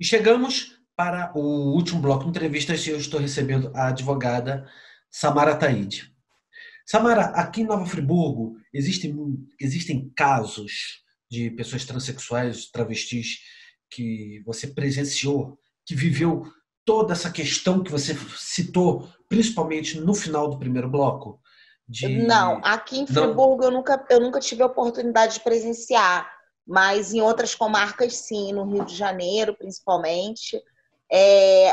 E chegamos para o último bloco de entrevistas e eu estou recebendo a advogada Samara Taide. Samara, aqui em Nova Friburgo existem casos de pessoas transexuais, travestis, que você presenciou, que viveu toda essa questão que você citou, principalmente no final do primeiro bloco? Não, De aqui em não. Friburgo eu nunca tive a oportunidade de presenciar, mas em outras comarcas sim, no Rio de Janeiro principalmente.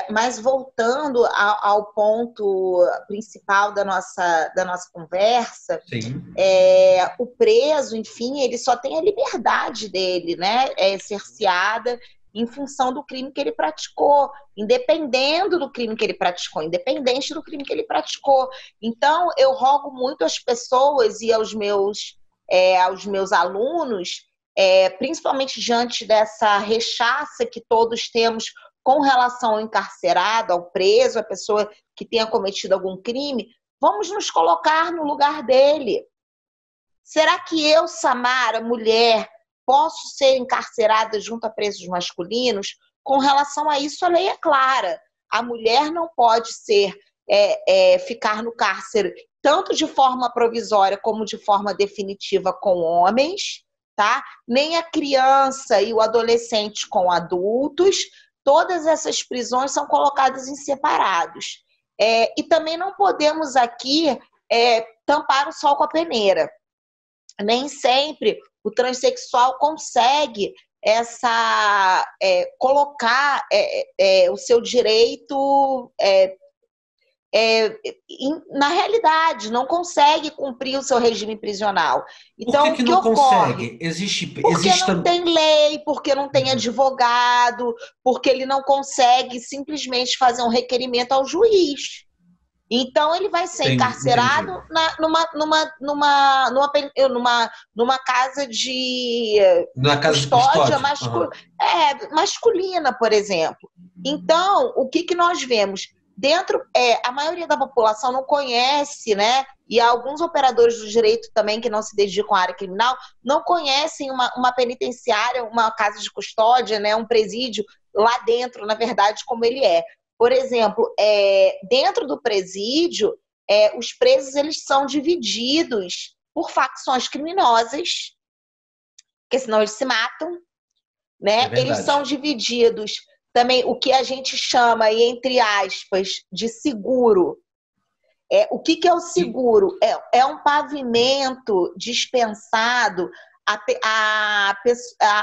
Mas voltando ao ponto principal da nossa conversa, Sim, o preso, enfim, ele só tem a liberdade dele, né? É cerceada em função do crime que ele praticou, independente do crime que ele praticou. Então, eu rogo muito às pessoas e aos meus alunos, principalmente diante dessa rechaça que todos temos com relação ao encarcerado, ao preso, a pessoa que tenha cometido algum crime, vamos nos colocar no lugar dele. Será que eu, Samara, mulher, posso ser encarcerada junto a presos masculinos? Com relação a isso, a lei é clara. A mulher não pode ficar no cárcere tanto de forma provisória como de forma definitiva com homens, tá? Nem a criança e o adolescente com adultos. Todas essas prisões são colocadas em separados. E também não podemos aqui tampar o sol com a peneira. Nem sempre o transexual consegue colocar o seu direito na realidade, não consegue cumprir o seu regime prisional. por que Então, que o que não ocorre? consegue? Porque Existe não também. tem lei, porque não tem advogado, porque ele não consegue simplesmente fazer um requerimento ao juiz. Então, ele vai ser Entendi. encarcerado numa casa de Na casa de custódia custódia? Aham. masculina, por exemplo. Então, o que nós vemos? A maioria da população não conhece, né? E alguns operadores do direito também que não se dedicam à área criminal não conhecem uma penitenciária, uma casa de custódia, né? Um presídio lá dentro, na verdade, como ele é. Por exemplo, dentro do presídio, os presos eles são divididos por facções criminosas, porque senão eles se matam, É né? Eles são verdade. divididos também o que a gente chama, entre aspas, de seguro. O que é o E, seguro? É um pavimento dispensado a,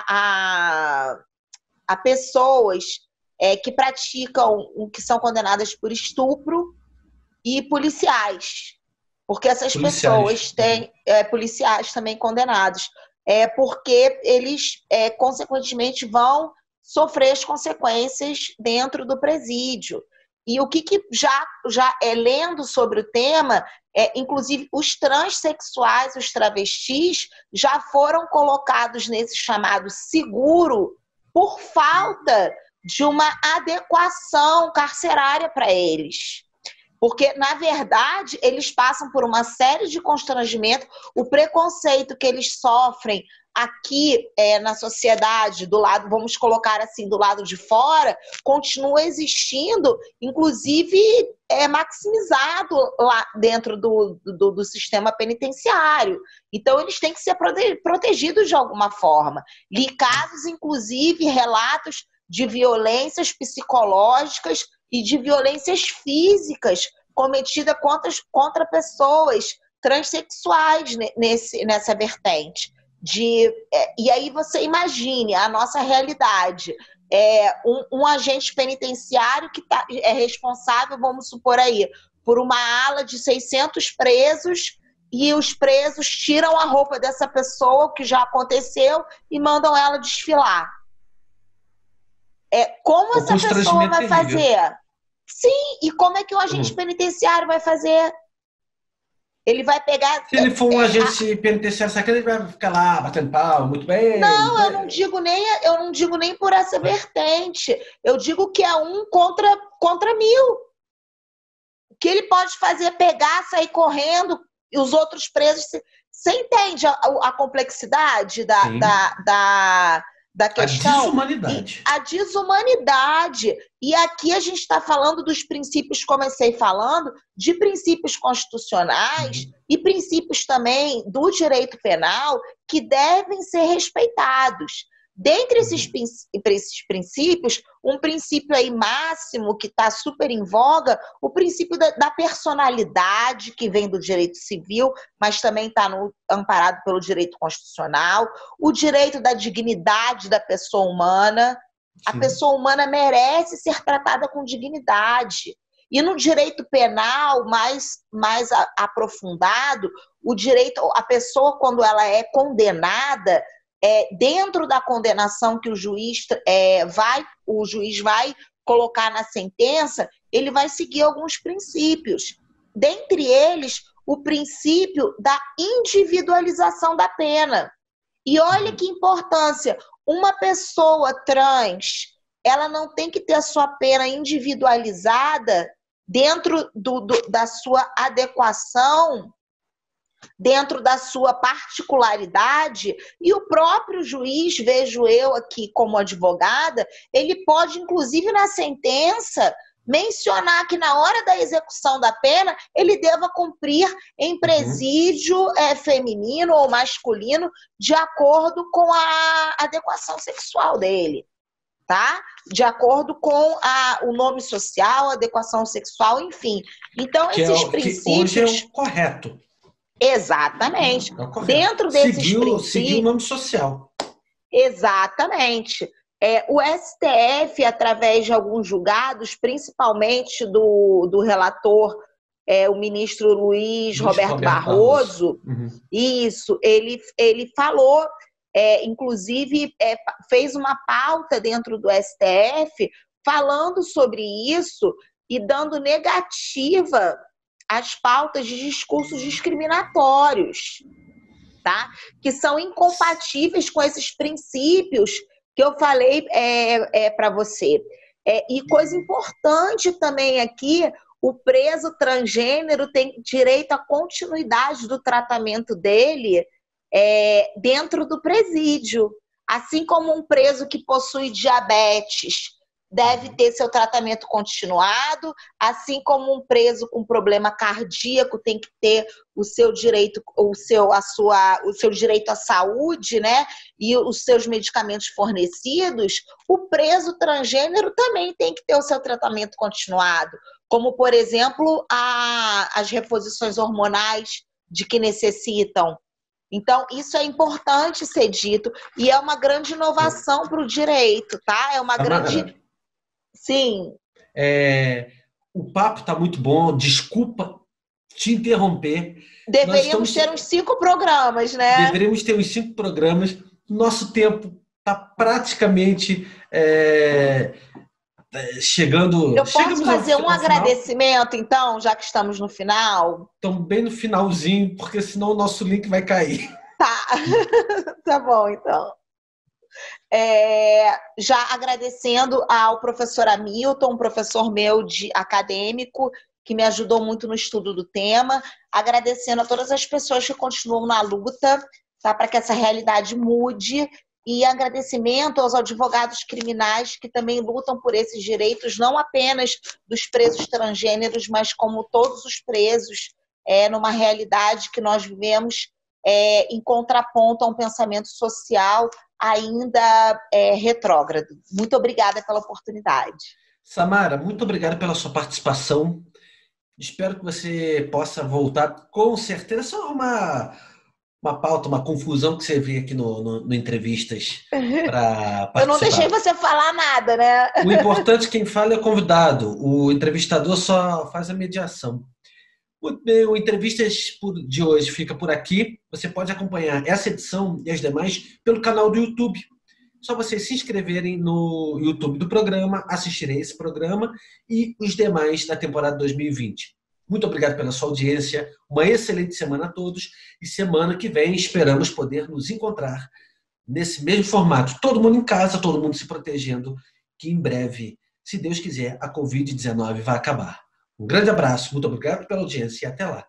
a, a pessoas que praticam, que são condenadas por estupro e policiais, porque essas policiais. pessoas têm policiais também condenados, porque eles, consequentemente, vão sofrer as consequências dentro do presídio. E o que já lendo sobre o tema, inclusive os transexuais, os travestis, já foram colocados nesse chamado seguro por falta de uma adequação carcerária para eles. Porque, na verdade, eles passam por uma série de constrangimentos, o preconceito que eles sofrem aqui na sociedade, do lado, vamos colocar assim, do lado de fora, continua existindo, inclusive maximizado lá dentro do sistema penitenciário. Então, eles têm que ser protegidos de alguma forma. Li casos, inclusive, relatos de violências psicológicas e de violências físicas cometidas contra pessoas transexuais nessa vertente. E aí você imagine a nossa realidade. Um agente penitenciário que é responsável, vamos supor aí, por uma ala de 600 presos, e os presos tiram a roupa dessa pessoa, o que já aconteceu, e mandam ela desfilar. Como É um essa pessoa constrangimento vai terrível. fazer? Sim, e como é que o agente Hum. penitenciário vai fazer? Ele vai pegar. Se ele for um agente penitenciário sacana, ele vai ficar lá batendo pau, muito bem, muito Não, eu não bem. digo nem por essa vertente. Eu digo que é um contra mil. O que ele pode fazer é pegar, sair correndo e os outros presos. Você entende a complexidade Sim. da A questão? desumanidade. A desumanidade. E aqui a gente está falando dos princípios, comecei falando, de princípios constitucionais e princípios também do direito penal que devem ser respeitados. Dentre esses princípios, um princípio aí máximo que está super em voga, o princípio da personalidade, que vem do direito civil, mas também está amparado pelo direito constitucional, o direito da dignidade da pessoa humana. A pessoa humana merece ser tratada com dignidade. E no direito penal mais aprofundado, o direito, a pessoa, quando ela é condenada, dentro da condenação que o juiz vai colocar na sentença, ele vai seguir alguns princípios. Dentre eles, o princípio da individualização da pena. E olha que importância, uma pessoa trans, ela não tem que ter a sua pena individualizada dentro da sua adequação, dentro da sua particularidade, e o próprio juiz, vejo eu aqui como advogada, ele pode, inclusive na sentença, mencionar que na hora da execução da pena, ele deva cumprir em presídio feminino ou masculino, de acordo com a adequação sexual dele, tá? De acordo com o nome social, adequação sexual, enfim. Então, esses princípios... Que hoje é o correto. Exatamente. É o correto. Dentro desses princípios... Seguir o nome social. Exatamente. O STF, através de alguns julgados, principalmente do relator, o ministro Luiz Roberto Barroso, isso, ele falou, inclusive fez uma pauta dentro do STF falando sobre isso e dando negativa às pautas de discursos discriminatórios, tá? Que são incompatíveis com esses princípios que eu falei para você. E coisa importante também aqui, o preso transgênero tem direito à continuidade do tratamento dele dentro do presídio. Assim como um preso que possui diabetes deve ter seu tratamento continuado, assim como um preso com problema cardíaco tem que ter o seu direito, o seu direito à saúde, né? E os seus medicamentos fornecidos, o preso transgênero também tem que ter o seu tratamento continuado, como, por exemplo, as reposições hormonais de que necessitam. Então, isso é importante ser dito e é uma grande inovação para o direito, tá? É uma grande... Sim. O papo está muito bom, desculpa te interromper. Deveríamos ter uns 5 programas, né? Deveríamos ter uns 5 programas. Nosso tempo está praticamente chegando. Eu posso fazer um agradecimento, então, já que estamos no final? Estamos bem no finalzinho, porque senão o nosso link vai cair. Tá, tá bom, então. Já agradecendo ao professor Hamilton, um professor meu acadêmico, que me ajudou muito no estudo do tema, agradecendo a todas as pessoas que continuam na luta, tá, para que essa realidade mude, e agradecimento aos advogados criminais que também lutam por esses direitos, não apenas dos presos transgêneros, mas como todos os presos, numa realidade que nós vivemos em contraponto a um pensamento social ainda retrógrado. Muito obrigada pela oportunidade. Samara, muito obrigado pela sua participação. Espero que você possa voltar, com certeza. Só uma pauta, uma confusão que você vê aqui no Entrevistas para participar. Eu não deixei você falar nada, né? O importante, quem fala é o convidado. O entrevistador só faz a mediação. Muito bem, o Entrevistas de hoje fica por aqui. Você pode acompanhar essa edição e as demais pelo canal do YouTube. Só vocês se inscreverem no YouTube do programa, assistirem esse programa e os demais da temporada 2020. Muito obrigado pela sua audiência, uma excelente semana a todos e semana que vem esperamos poder nos encontrar nesse mesmo formato. Todo mundo em casa, todo mundo se protegendo, que em breve, se Deus quiser, a Covid-19 vai acabar. Um grande abraço, muito obrigado pela audiência e até lá.